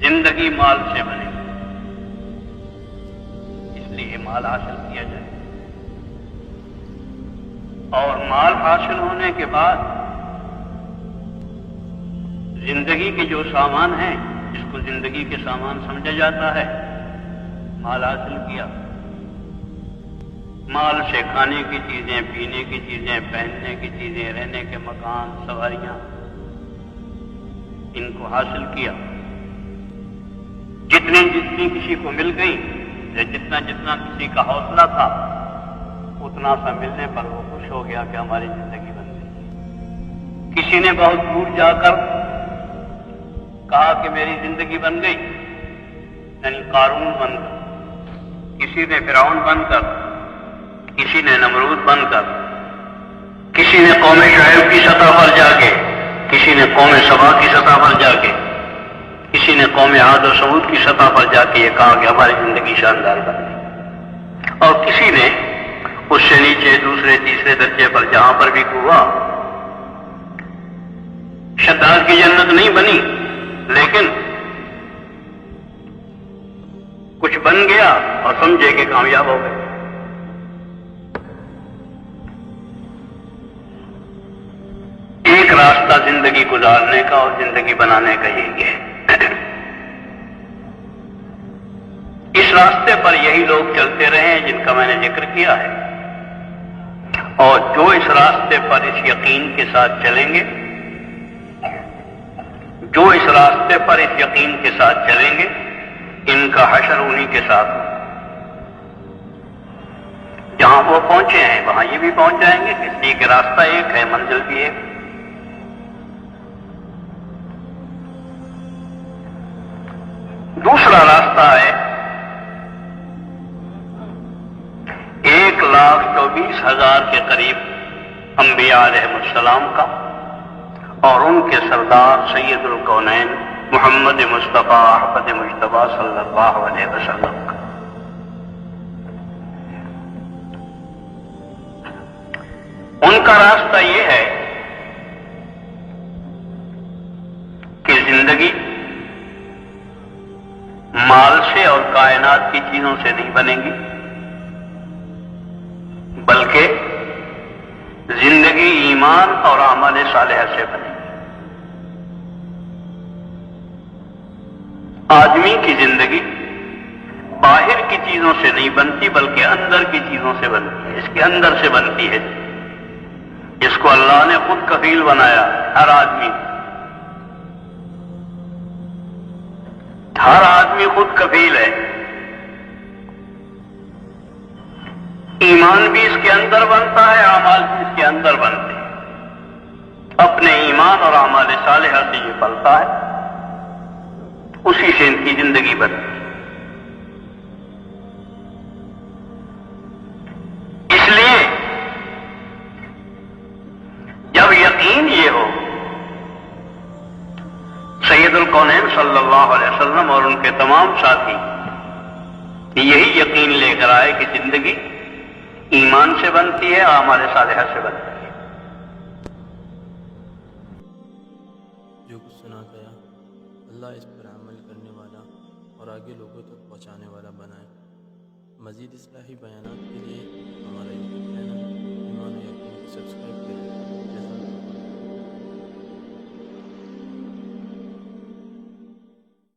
زندگی مال سے بنے، اس لیے مال حاصل کیا جائے، اور مال حاصل ہونے کے بعد زندگی کے جو سامان ہیں جس کو زندگی کے سامان سمجھا جاتا ہے، مال حاصل کیا، مال سے کھانے کی چیزیں، پینے کی چیزیں، پہننے کی چیزیں، رہنے کے مکان، سواریاں، ان کو حاصل کیا، جتنی کسی کو مل گئی، یا جتنا کسی کا حوصلہ تھا، اتنا سا ملنے پر وہ خوش ہو گیا کہ ہماری زندگی بن گئی۔ کسی نے بہت دور جا کر کہا کہ میری زندگی بن گئی، یعنی قارون بن کر، کسی نے فرعون بن کر، کسی نے نمرود بن کر، کسی نے قوم شعیب کی سطح پر جا کے، کسی نے قوم سبا کی سطح پر جا کے، کسی نے قوم عاد و سمود کی سطح پر جا کے یہ کہا کہ ہماری زندگی شاندار بن گئی، اور کسی نے اس سے نیچے دوسرے تیسرے درجے پر جہاں پر بھی ہوا، شداد کی جنت نہیں بنی لیکن کچھ بن گیا اور سمجھے کہ کامیاب ہو گئے۔ ایک راستہ زندگی گزارنے کا اور زندگی بنانے کا یہی ہے۔ اس راستے پر یہی لوگ چلتے رہے ہیں جن کا میں نے ذکر کیا ہے، اور جو اس راستے پر اس یقین کے ساتھ چلیں گے، جو اس راستے پر اس یقین کے ساتھ چلیں گے، ان کا حشر انہی کے ساتھ، جہاں وہ پہنچے ہیں وہاں یہ بھی پہنچ جائیں گے، اس لیے کہ راستہ ایک ہے، منزل بھی ایک۔ دوسرا راستہ ہے 1,24,000 کے قریب انبیاء علیہ السلام کا، اور ان کے سردار سید الکونین محمد مصطفیٰ احمد مجتبیٰ صلی اللہ علیہ وسلم کا۔ ان کا راستہ یہ ہے کہ زندگی مال سے اور کائنات کی چیزوں سے نہیں بنے گی، بلکہ زندگی ایمان اور اعمال صالحہ سے بنے گی۔ آدمی کی زندگی باہر کی چیزوں سے نہیں بنتی بلکہ اندر کی چیزوں سے بنتی ہے، اس کے اندر سے بنتی ہے، جس کو اللہ نے خود کفیل بنایا۔ ہر آدمی خود کفیل ہے۔ ایمان بھی اس کے اندر بنتا ہے، اعمال بھی اس کے اندر بنتے ہیں۔ اپنے ایمان اور اعمال صالحہ سے یہ پلتا ہے، اسی سے ان کی زندگی بنتی ہے۔ اس لیے جب یقین یہ ہو، سید الکونین صلی اللہ علیہ وسلم اور ان کے تمام ساتھی یہی یقین لے کر آئے کہ زندگی ایمان سے بنتی ہے، اعمال صالحہ سے بنتی ہے۔ جو کچھ سنا گیا اللہ اس پر عمل کرنے والا اور آگے لوگوں تک پہنچانے والا بنائے۔ مزید اصلاحی بیانات کے لیے ہمارا یوٹیوب چینل ایمان و یقین کو سبسکرائب کریں۔